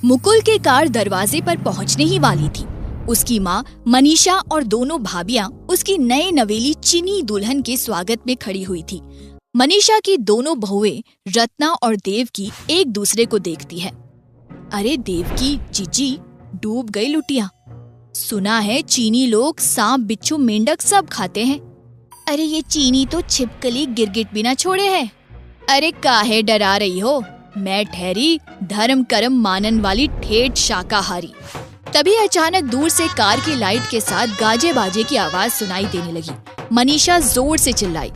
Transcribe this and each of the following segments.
मुकुल की कार दरवाजे पर पहुंचने ही वाली थी। उसकी माँ मनीषा और दोनों भाभियां उसकी नए नवेली चीनी दुल्हन के स्वागत में खड़ी हुई थी। मनीषा की दोनों बहुएं रत्ना और देवकी एक दूसरे को देखती है। अरे देवकी, जीजी डूब गई लुटिया। सुना है चीनी लोग सांप, बिच्छू, मेंढक सब खाते हैं। अरे ये चीनी तो छिपकली गिरगिट भी ना छोड़े हैं। अरे काहे डरा रही हो, मैं ठहरी धर्म कर्म मानन वाली ठेठ शाकाहारी। तभी अचानक दूर से कार की लाइट के साथ गाजे बाजे की आवाज सुनाई देने लगी। मनीषा जोर से चिल्लाई,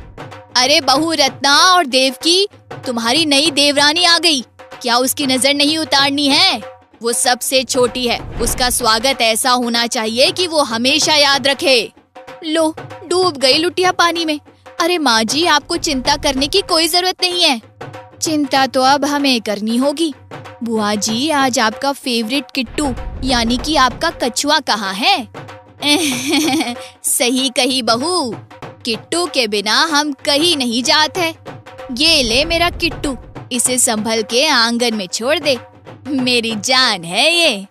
अरे बहू रत्ना और देवकी, तुम्हारी नई देवरानी आ गई। क्या उसकी नजर नहीं उतारनी है? वो सबसे छोटी है, उसका स्वागत ऐसा होना चाहिए कि वो हमेशा याद रखे। लो, डूब गई लुटिया पानी में। अरे माँ जी, आपको चिंता करने की कोई जरूरत नहीं है। चिंता तो अब हमें करनी होगी। बुआ जी, आज आपका फेवरेट किट्टू यानी कि आपका कछुआ कहाँ है? सही कही बहू, किट्टू के बिना हम कहीं नहीं जाते। ये ले मेरा किट्टू, इसे संभल के आंगन में छोड़ दे, मेरी जान है ये।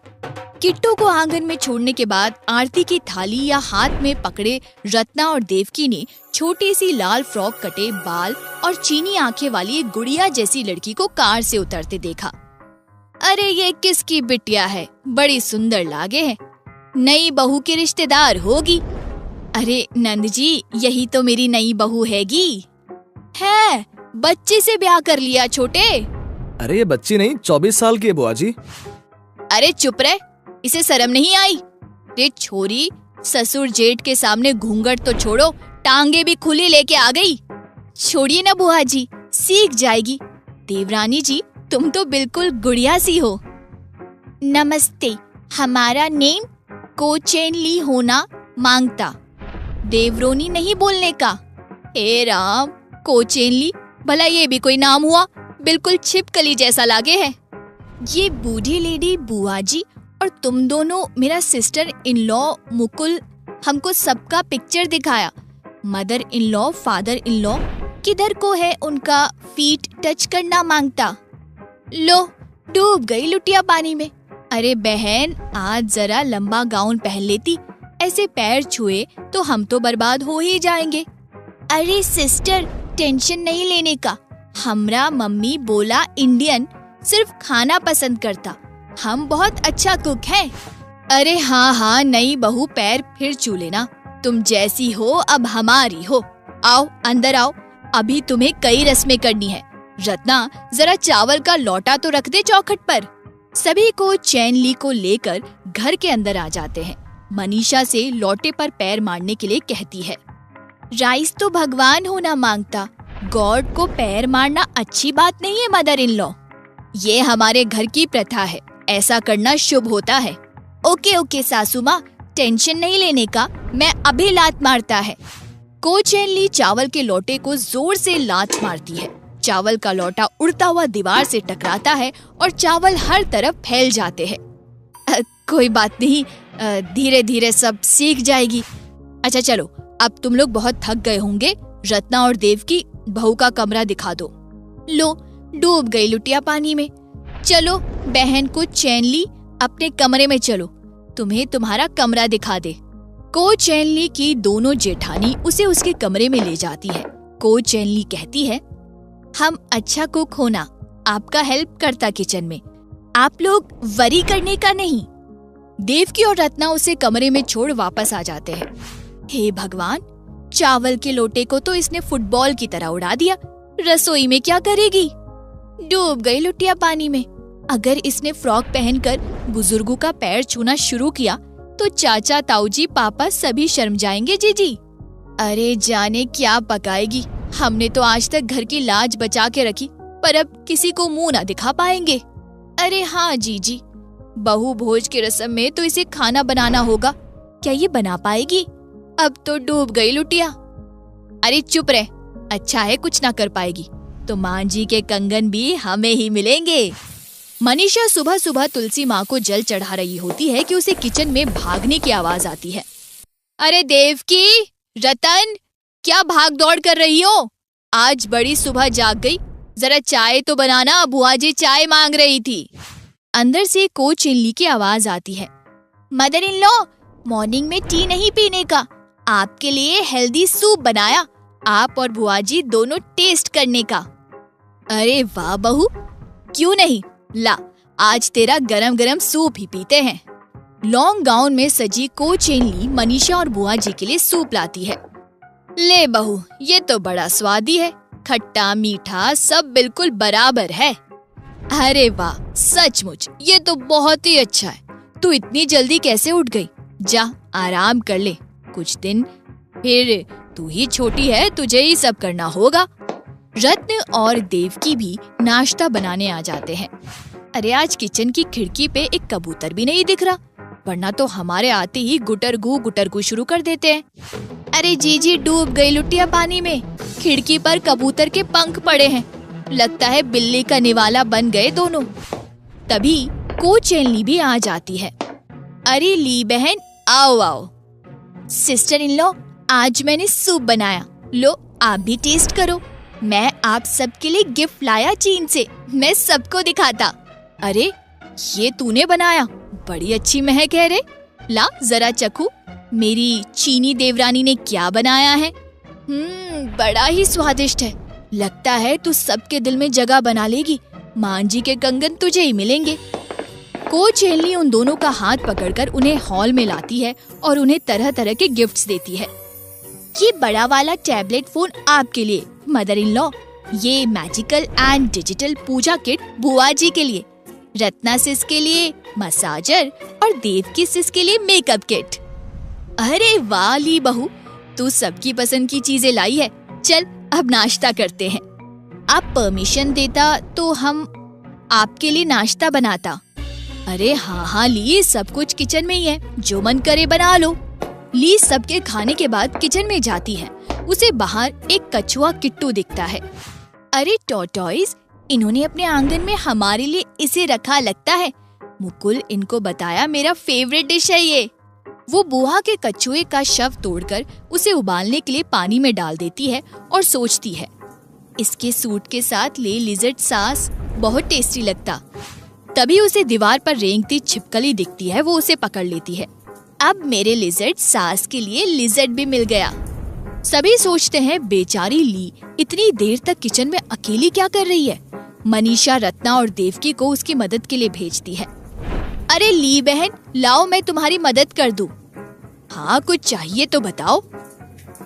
किट्टू को आंगन में छोड़ने के बाद आरती की थाली या हाथ में पकड़े रत्ना और देवकी ने छोटी सी लाल फ्रॉक, कटे बाल और चीनी आंखें वाली एक गुड़िया जैसी लड़की को कार से उतरते देखा। अरे ये किसकी बिटिया है? बड़ी सुंदर लागे है, नई बहू की रिश्तेदार होगी। अरे नंद जी, यही तो मेरी नई बहू हैगी। है, बच्चे से ब्याह कर लिया छोटे। अरे ये बच्ची नहीं, 24 साल की है बुआ जी। अरे चुप रहे, इसे शर्म नहीं आई? रे छोरी, ससुर जेठ के सामने घूंघट तो छोड़ो, टांगे भी खुली लेके आ गई। छोड़िए ना बुआ जी, सीख जाएगी। देवरानी जी, तुम तो बिल्कुल गुड़िया सी हो। नमस्ते, हमारा नेम कोचेनली होना मांगता। देवरोनी नहीं बोलने का। हे राम, कोचेनली, भला ये भी कोई नाम हुआ? बिल्कुल छिपकली जैसा लागे है। ये बूढ़ी लेडी बुआ जी और तुम दोनों मेरा सिस्टर इन लॉ मुकुल, हमको सबका पिक्चर दिखाया। Mother in law, father in law किधर को है उनका फीट टच करना मांगता। लो, डूब गई लुटिया पानी में। अरे बहन, आज जरा लंबा गाउन पहन लेती, ऐसे पैर छुए तो हम तो बर्बाद हो ही जाएंगे। अरे सिस्टर, टेंशन नहीं लेने का। हमरा मम्मी बोला इंडियन सिर्फ खाना पसंद करता, हम बहुत अच्छा कुक हैं। अरे हाँ, नई बहू पैर फिर छू लेना। तुम जैसी हो अब हमारी हो। आओ अंदर आओ, अभी तुम्हें कई रस्में करनी है। रत्ना, जरा चावल का लोटा तो रख दे चौखट पर। सभी को चैनली को लेकर घर के अंदर आ जाते हैं। मनीषा से लोटे पर पैर मारने के लिए कहती है। राइस तो भगवान होना मांगता, गॉड को पैर मारना अच्छी बात नहीं है मदर इन लॉ। ये हमारे घर की प्रथा है, ऐसा करना शुभ होता है। ओके सासू माँ, टेंशन नहीं लेने का, मैं अभी लात मारता है। कोचेनली चावल के लोटे को जोर से लात मारती है। चावल का लोटा उड़ता हुआ दीवार से टकराता है और चावल हर तरफ फैल जाते हैं। कोई बात नहीं, धीरे धीरे सब सीख जाएगी। अच्छा चलो, अब तुम लोग बहुत थक गए होंगे। रत्ना और देवकी, बहू का कमरा दिखा दो। लो, डूब गई लुटिया पानी में। चलो बहन को चैनली, अपने कमरे में चलो, तुम्हें तुम्हारा कमरा दिखा दे। को चैनली की दोनों जेठानी उसे उसके कमरे में ले जाती है। को चैनली कहती है, हम अच्छा कुक होना, आपका हेल्प करता किचन में, आप लोग वरी करने का नहीं। देवकी और रत्ना उसे कमरे में छोड़ वापस आ जाते हैं। हे भगवान, चावल के लोटे को तो इसने फुटबॉल की तरह उड़ा दिया, रसोई में क्या करेगी? डूब गई लुटिया पानी में। अगर इसने फ्रॉक पहनकर बुजुर्गों का पैर छूना शुरू किया तो चाचा, ताऊजी, पापा सभी शर्म जाएंगे जीजी। अरे जाने क्या पकाएगी। हमने तो आज तक घर की लाज बचा के रखी, पर अब किसी को मुंह ना दिखा पाएंगे। अरे हाँ जीजी, बहू भोज की रस्म में तो इसे खाना बनाना होगा। क्या ये बना पाएगी? अब तो डूब गई लुटिया। अरे चुप रहे, अच्छा है कुछ ना कर पाएगी तो मां जी के कंगन भी हमें ही मिलेंगे। मनीषा सुबह सुबह तुलसी माँ को जल चढ़ा रही होती है कि उसे किचन में भागने की आवाज आती है। अरे देवकी, रतन, क्या भाग दौड़ कर रही हो? आज बड़ी सुबह जाग गई, जरा चाय तो बनाना, बुआ जी चाय मांग रही थी। अंदर से कोच चिल्ली की आवाज आती है। मदर इन लॉ, मॉर्निंग में टी नहीं पीने का, आपके लिए हेल्दी सूप बनाया, आप और बुआ जी दोनों टेस्ट करने का। अरे वाह बहू, क्यों नहीं, ला आज तेरा गरम गरम सूप ही पीते हैं। लॉन्ग गाउन में सजी को चिल्ली मनीषा और बुआ जी के लिए सूप लाती है। ले बहू, ये तो बड़ा स्वादी है, खट्टा मीठा सब बिल्कुल बराबर है। अरे वाह, सचमुच ये तो बहुत ही अच्छा है। तू इतनी जल्दी कैसे उठ गई? जा आराम कर ले कुछ दिन, फिर तू ही छोटी है, तुझे ही सब करना होगा। रत्न और देवकी भी नाश्ता बनाने आ जाते हैं। अरे आज किचन की खिड़की पे एक कबूतर भी नहीं दिख रहा, वरना तो हमारे आते ही गुटरगू शुरू कर देते हैं। अरे जीजी डूब गई लुटिया पानी में, खिड़की पर कबूतर के पंख पड़े हैं, लगता है बिल्ली का निवाला बन गए दोनों। तभी कोचेनली भी आ जाती है। अरे ली बहन, आओ आओ। सिस्टर इन लॉ, आज मैंने सूप बनाया, लो आप भी टेस्ट करो। मैं आप सबके लिए गिफ्ट लाया चीन से, मैं सबको दिखाता। अरे ये तूने बनाया, बड़ी अच्छी महक है रे, ला जरा चखू, मेरी चीनी देवरानी ने क्या बनाया है। बड़ा ही स्वादिष्ट है, लगता है तू सबके दिल में जगह बना लेगी, मान जी के कंगन तुझे ही मिलेंगे। कोचेनली उन दोनों का हाथ पकड़कर उन्हें हॉल में लाती है और उन्हें तरह तरह के गिफ्ट्स देती है। ये बड़ा वाला टैबलेट फोन आपके लिए मदर इन लॉ, ये magical and digital puja kit बुआ जी के लिए, रत्ना सिस के लिए मसाजर और देवकी सिस के लिए मेकअप किट। अरे वाह ली बहू, तू सबकी पसंद की चीजें लाई है। चल अब नाश्ता करते हैं। आप परमिशन देता तो हम आपके लिए नाश्ता बनाता। अरे हाँ ली, सब कुछ किचन में ही है, जो मन करे बना लो। ली सबके खाने के बाद किचन में जाती है। उसे बाहर एक कछुआ किट्टू दिखता है। अरे टॉर्टॉइस, इन्होंने अपने आंगन में हमारे लिए इसे रखा लगता है। मुकुल इनको बताया मेरा फेवरेट डिश है ये। वो बुआ के कछुए का शव तोड़कर उसे उबालने के लिए पानी में डाल देती है और सोचती है, इसके सूट के साथ ले लिजर्ड सास बहुत टेस्टी लगता। तभी उसे दीवार पर रेंगती छिपकली दिखती है, वो उसे पकड़ लेती है। अब मेरे लिजर्ड सास के लिए लिजर्ड भी मिल गया। सभी सोचते हैं बेचारी ली इतनी देर तक किचन में अकेली क्या कर रही है। मनीषा रत्ना और देवकी को उसकी मदद के लिए भेजती है। अरे ली बहन, लाओ मैं तुम्हारी मदद कर दूं। हाँ कुछ चाहिए तो बताओ।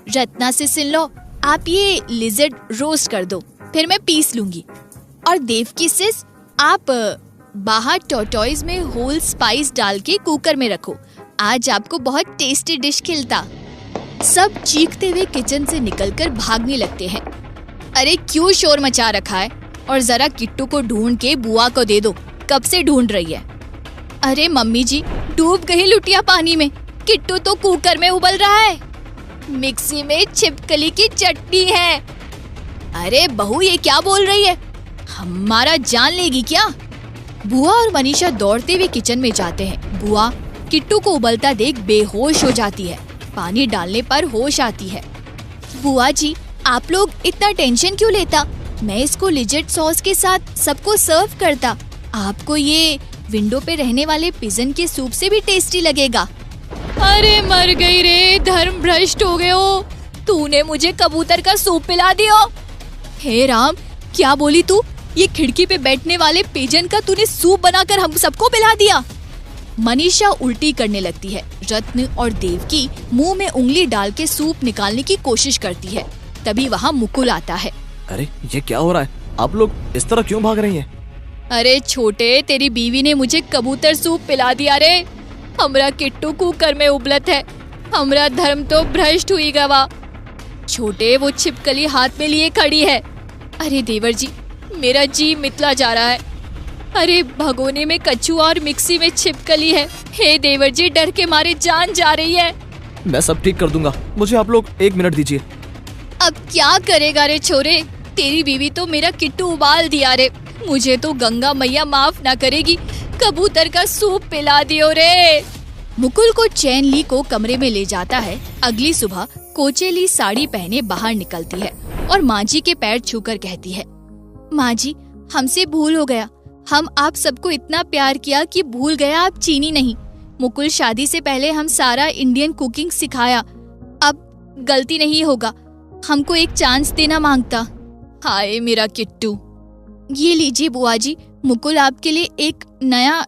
रत्ना से सुन लो, आप ये लिजर्ड रोस्ट कर दो, फिर मैं पीस लूंगी। और देवकी सिस, आप बाहर टॉर्टॉइस में होल स्पाइस डाल के कुकर में रखो, आज आपको बहुत टेस्टी डिश खिलता। सब चीखते हुए किचन से निकलकर भागने लगते हैं। अरे क्यों शोर मचा रखा है, और जरा किट्टू को ढूंढ के बुआ को दे दो, कब से ढूंढ रही है। अरे मम्मी जी, डूब गई लुटिया पानी में, किट्टू तो कुकर में उबल रहा है, मिक्सी में छिपकली की चटनी है। अरे बहू ये क्या बोल रही है, हमारा जान लेगी क्या। बुआ और मनीषा दौड़ते हुए किचन में जाते हैं। बुआ किट्टू को उबलता देख बेहोश हो जाती है, पानी डालने पर होश आती है। बुआ जी आप लोग इतना टेंशन क्यों लेता, मैं इसको लिजर्ड सॉस के साथ सबको सर्व करता, आपको ये विंडो पे रहने वाले पिजन के सूप से भी टेस्टी लगेगा। अरे मर गई रे, धर्म भ्रष्ट हो गए हो, तूने मुझे कबूतर का सूप पिला दिया। हे राम, क्या बोली तू, ये खिड़की पे बैठने वाले पिजन का तूने सूप बनाकर हम सबको पिला दिया। मनीषा उल्टी करने लगती है। रत्न और देवकी मुंह में उंगली डाल के सूप निकालने की कोशिश करती है। तभी वहाँ मुकुल आता है। अरे ये क्या हो रहा है, आप लोग इस तरह क्यों भाग रही हैं? अरे छोटे, तेरी बीवी ने मुझे कबूतर सूप पिला दिया रे, हमरा किट्टू कुकर में उबलत है, हमरा धर्म तो भ्रष्ट हुई गवा। छोटे वो छिपकली हाथ में लिए खड़ी है। अरे देवर जी, मेरा जी मितला जा रहा है। अरे भगोने में कछुआ और मिक्सी में छिपकली है। हे देवर जी, डर के मारे जान जा रही है। मैं सब ठीक कर दूंगा, मुझे आप लोग 1 मिनट दीजिए। अब क्या करेगा रे छोरे, तेरी बीवी तो मेरा किट्टू उबाल दिया रे, मुझे तो गंगा मैया माफ ना करेगी, कबूतर का सूप पिला दियो रे। मुकुल को चैन ली को कमरे में ले जाता है। अगली सुबह कोचेली साड़ी पहने बाहर निकलती है और माँ जी के पैर छूकर कहती है, माँ जी हमसे भूल हो गया, हम आप सबको इतना प्यार किया कि भूल गया आप चीनी नहीं। मुकुल शादी से पहले हम सारा इंडियन कुकिंग सिखाया। अब गलती नहीं होगा, हमको एक चांस देना मांगता। हाय मेरा किट्टू। ये लीजिए बुआ जी, मुकुल आपके लिए एक नया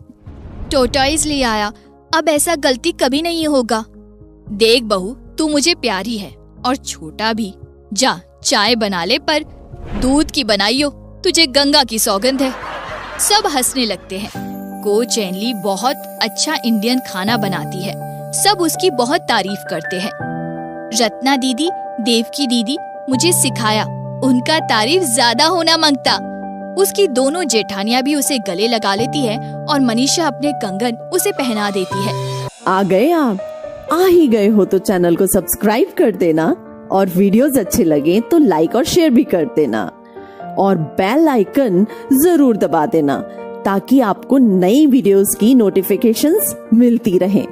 टोटॉइज ले आया। अब ऐसा गलती कभी नहीं होगा। देख बहू, तू मुझे प्यारी है और छोटा भी। जा चाय बना ले, पर दूध की बनाई हो, तुझे गंगा की सौगंध है। सब हंसने लगते हैं। को चैनली बहुत अच्छा इंडियन खाना बनाती है। सब उसकी बहुत तारीफ करते हैं। रत्ना दीदी, देवकी दीदी मुझे सिखाया, उनका तारीफ ज्यादा होना मांगता। उसकी दोनों जेठानियां भी उसे गले लगा लेती है और मनीषा अपने कंगन उसे पहना देती है। आ गए आप? आ ही गए हो तो चैनल को सब्सक्राइब कर देना और वीडियोस अच्छे लगे तो लाइक और शेयर भी कर देना और बेल आइकन जरूर दबा देना ताकि आपको नई वीडियोस की नोटिफिकेशंस मिलती रहें।